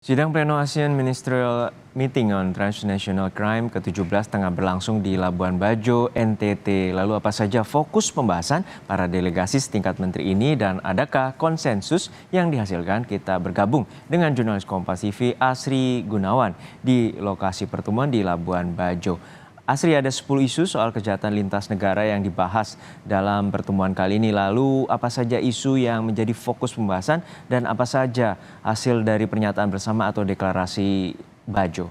Sidang pleno ASEAN Ministerial Meeting on Transnational Crime ke-17 tengah berlangsung di Labuan Bajo, NTT. Lalu apa saja fokus pembahasan para delegasi setingkat menteri ini dan adakah konsensus yang dihasilkan? Kita bergabung dengan jurnalis Kompas TV Asri Gunawan di lokasi pertemuan di Labuan Bajo. Asri, ada 10 isu soal kejahatan lintas negara yang dibahas dalam pertemuan kali ini. Lalu apa saja isu yang menjadi fokus pembahasan dan apa saja hasil dari pernyataan bersama atau deklarasi Bajo?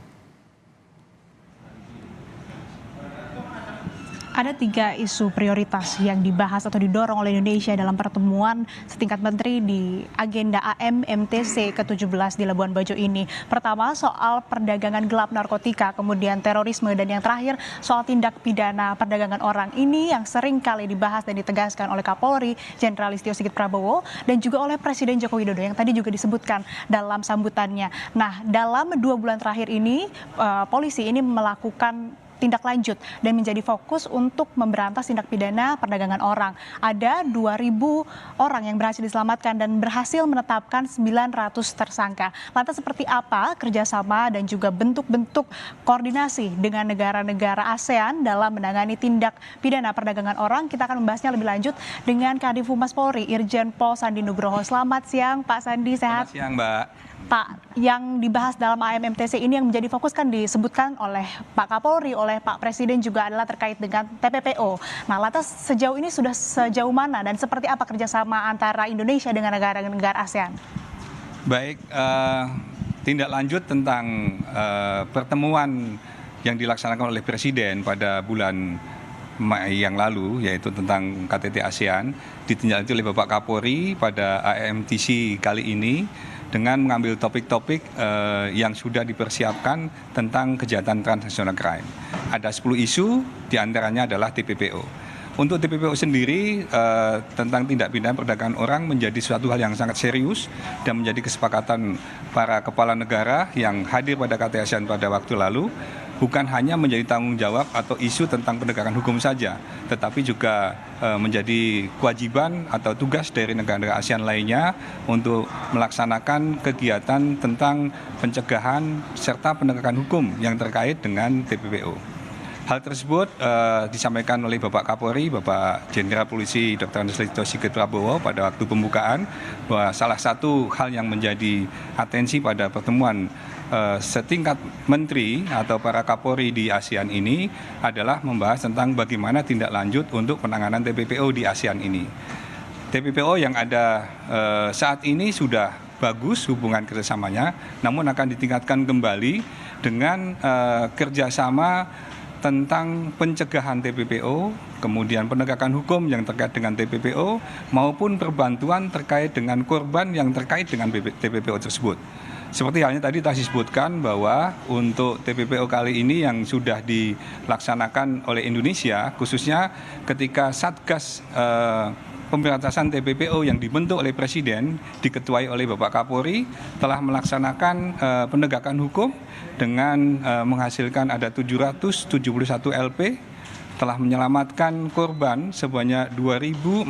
Ada 3 isu prioritas yang dibahas atau didorong oleh Indonesia dalam pertemuan setingkat menteri di agenda AMMTC ke-17 di Labuan Bajo ini. Pertama, soal perdagangan gelap narkotika, kemudian terorisme, dan yang terakhir soal tindak pidana perdagangan orang. Ini yang sering kali dibahas dan ditegaskan oleh Kapolri Jenderal Listio Sigit Prabowo dan juga oleh Presiden Joko Widodo yang tadi juga disebutkan dalam sambutannya. Nah, dalam 2 bulan terakhir ini, polisi ini melakukan tindak lanjut dan menjadi fokus untuk memberantas tindak pidana perdagangan orang. Ada 2.000 orang yang berhasil diselamatkan dan berhasil menetapkan 900 tersangka. Lantas seperti apa kerjasama dan juga bentuk-bentuk koordinasi dengan negara-negara ASEAN dalam menangani tindak pidana perdagangan orang? Kita akan membahasnya lebih lanjut dengan Kadif Humas Polri, Irjen Pol Sandi Nugroho. Selamat siang Pak Sandi, sehat? Selamat siang Mbak. Pak, yang dibahas dalam AMMTC ini yang menjadi fokus kan disebutkan oleh Pak Kapolri, oleh Pak Presiden juga adalah terkait dengan TPPO. Nah, lantas sejauh ini sudah sejauh mana dan seperti apa kerjasama antara Indonesia dengan negara-negara ASEAN? Baik, tindak lanjut tentang pertemuan yang dilaksanakan oleh Presiden pada bulan Mei yang lalu, yaitu tentang KTT ASEAN, ditindaklanjuti oleh Bapak Kapolri pada AMMTC kali ini dengan mengambil topik-topik yang sudah dipersiapkan tentang kejahatan transnational crime. Ada 10 isu, diantaranya adalah TPPO. Untuk TPPO sendiri, tentang tindak pidana perdagangan orang menjadi suatu hal yang sangat serius dan menjadi kesepakatan para kepala negara yang hadir pada KTT ASEAN pada waktu lalu, bukan hanya menjadi tanggung jawab atau isu tentang penegakan hukum saja, tetapi juga menjadi kewajiban atau tugas dari negara-negara ASEAN lainnya untuk melaksanakan kegiatan tentang pencegahan serta penegakan hukum yang terkait dengan TPPO. Hal tersebut disampaikan oleh Bapak Kapolri, Bapak Jenderal Polisi Dr. Andes Listio Sigit Prabowo pada waktu pembukaan, bahwa salah satu hal yang menjadi atensi pada pertemuan setingkat menteri atau para Kapolri di ASEAN ini adalah membahas tentang bagaimana tindak lanjut untuk penanganan TPPO di ASEAN ini. TPPO yang ada saat ini sudah bagus hubungan kerjasamanya, namun akan ditingkatkan kembali dengan kerjasama tentang pencegahan TPPO, kemudian penegakan hukum yang terkait dengan TPPO, maupun perbantuan terkait dengan korban yang terkait dengan TPPO tersebut. Seperti halnya tadi disebutkan bahwa untuk TPPO kali ini yang sudah dilaksanakan oleh Indonesia, khususnya ketika Satgas Pemberantasan TPPO yang dibentuk oleh Presiden, diketuai oleh Bapak Kapolri, telah melaksanakan penegakan hukum dengan menghasilkan ada 771 LP, telah menyelamatkan korban sebanyak 2.497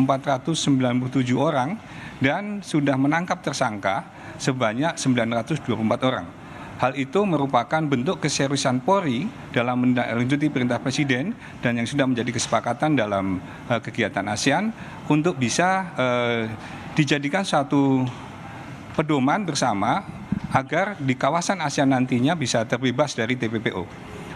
orang, dan sudah menangkap tersangka sebanyak 924 orang. Hal itu merupakan bentuk keseriusan Polri dalam menindaklanjuti perintah Presiden dan yang sudah menjadi kesepakatan dalam kegiatan ASEAN untuk bisa dijadikan suatu pedoman bersama agar di kawasan ASEAN nantinya bisa terbebas dari TPPO.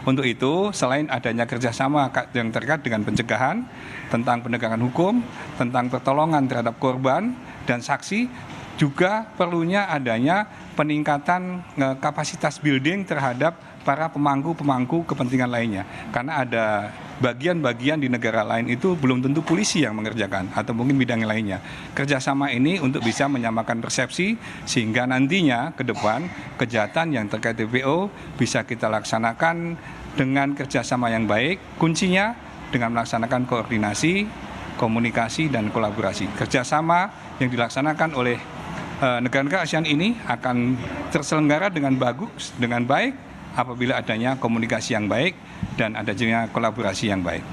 Untuk itu, selain adanya kerjasama yang terkait dengan pencegahan, tentang penegakan hukum, tentang pertolongan terhadap korban dan saksi, juga perlunya adanya peningkatan kapasitas building terhadap para pemangku kepentingan lainnya. Karena ada bagian-bagian di negara lain itu belum tentu polisi yang mengerjakan atau mungkin bidang lainnya. Kerjasama ini untuk bisa menyamakan persepsi sehingga nantinya ke depan kejahatan yang terkait TPO bisa kita laksanakan dengan kerjasama yang baik. Kuncinya dengan melaksanakan koordinasi, komunikasi, dan kolaborasi. Kerjasama yang dilaksanakan oleh negara-negara ASEAN ini akan terselenggara dengan bagus, dengan baik apabila adanya komunikasi yang baik dan adanya kolaborasi yang baik.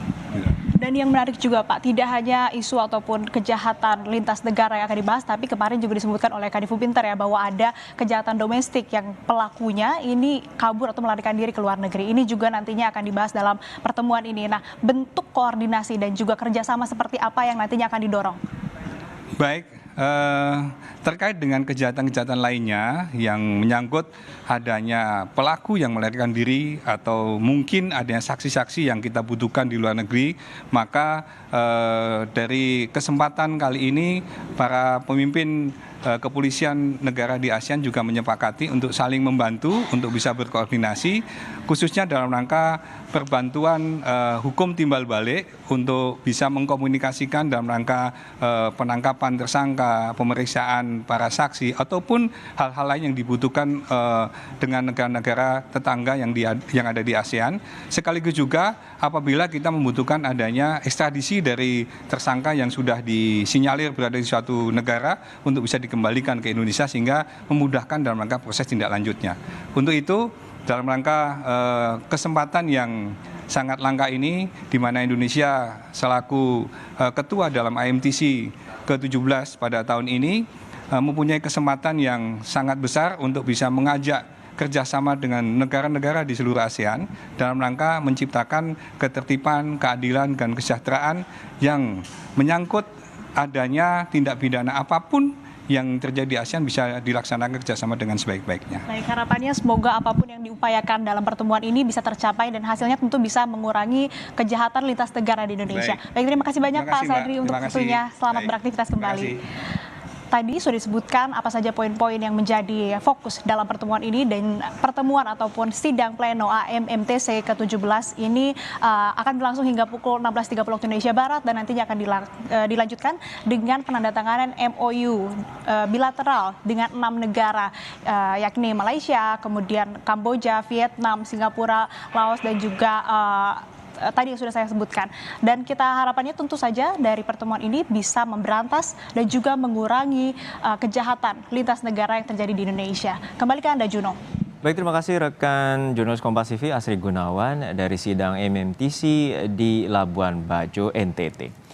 Dan yang menarik juga Pak, tidak hanya isu ataupun kejahatan lintas negara yang akan dibahas, tapi kemarin juga disebutkan oleh Kadifu Pinter ya bahwa ada kejahatan domestik yang pelakunya ini kabur atau melarikan diri ke luar negeri. Ini juga nantinya akan dibahas dalam pertemuan ini. Nah, bentuk koordinasi dan juga kerjasama seperti apa yang nantinya akan didorong? Baik, terkait dengan kejahatan-kejahatan lainnya yang menyangkut adanya pelaku yang melarikan diri atau mungkin adanya saksi-saksi yang kita butuhkan di luar negeri, maka dari kesempatan kali ini para pemimpin kepolisian negara di ASEAN juga menyepakati untuk saling membantu untuk bisa berkoordinasi, khususnya dalam rangka perbantuan hukum timbal balik untuk bisa mengkomunikasikan dalam rangka penangkapan tersangka, pemeriksaan para saksi, ataupun hal-hal lain yang dibutuhkan dengan negara-negara tetangga yang ada di ASEAN. Sekaligus juga apabila kita membutuhkan adanya ekstradisi dari tersangka yang sudah disinyalir berada di suatu negara untuk bisa dikembalikan ke Indonesia sehingga memudahkan dalam rangka proses tindak lanjutnya. Untuk itu, dalam rangka kesempatan yang sangat langka ini, di mana Indonesia selaku ketua dalam IMTC ke-17 pada tahun ini, mempunyai kesempatan yang sangat besar untuk bisa mengajak kerjasama dengan negara-negara di seluruh ASEAN dalam rangka menciptakan ketertiban, keadilan, dan kesejahteraan yang menyangkut adanya tindak pidana apapun yang terjadi di ASEAN bisa dilaksanakan kerjasama dengan sebaik-baiknya. Baik, harapannya semoga apapun yang diupayakan dalam pertemuan ini bisa tercapai dan hasilnya tentu bisa mengurangi kejahatan lintas negara di Indonesia. Baik, terima kasih banyak Pak Sadri untuk waktunya. Selamat beraktivitas kembali. Tadi sudah disebutkan apa saja poin-poin yang menjadi fokus dalam pertemuan ini, dan pertemuan ataupun sidang pleno AMMTC ke-17 ini akan berlangsung hingga pukul 16.30 waktu Indonesia Barat dan nantinya akan dilanjutkan dengan penandatanganan MOU bilateral dengan 6 negara yakni Malaysia, kemudian Kamboja, Vietnam, Singapura, Laos, dan juga tadi yang sudah saya sebutkan. Dan kita harapannya tentu saja dari pertemuan ini bisa memberantas dan juga mengurangi kejahatan lintas negara yang terjadi di Indonesia. Kembali ke Anda, Juno. Baik, terima kasih rekan jurnalis Kompas TV Asri Gunawan dari sidang MMTC di Labuan Bajo, NTT.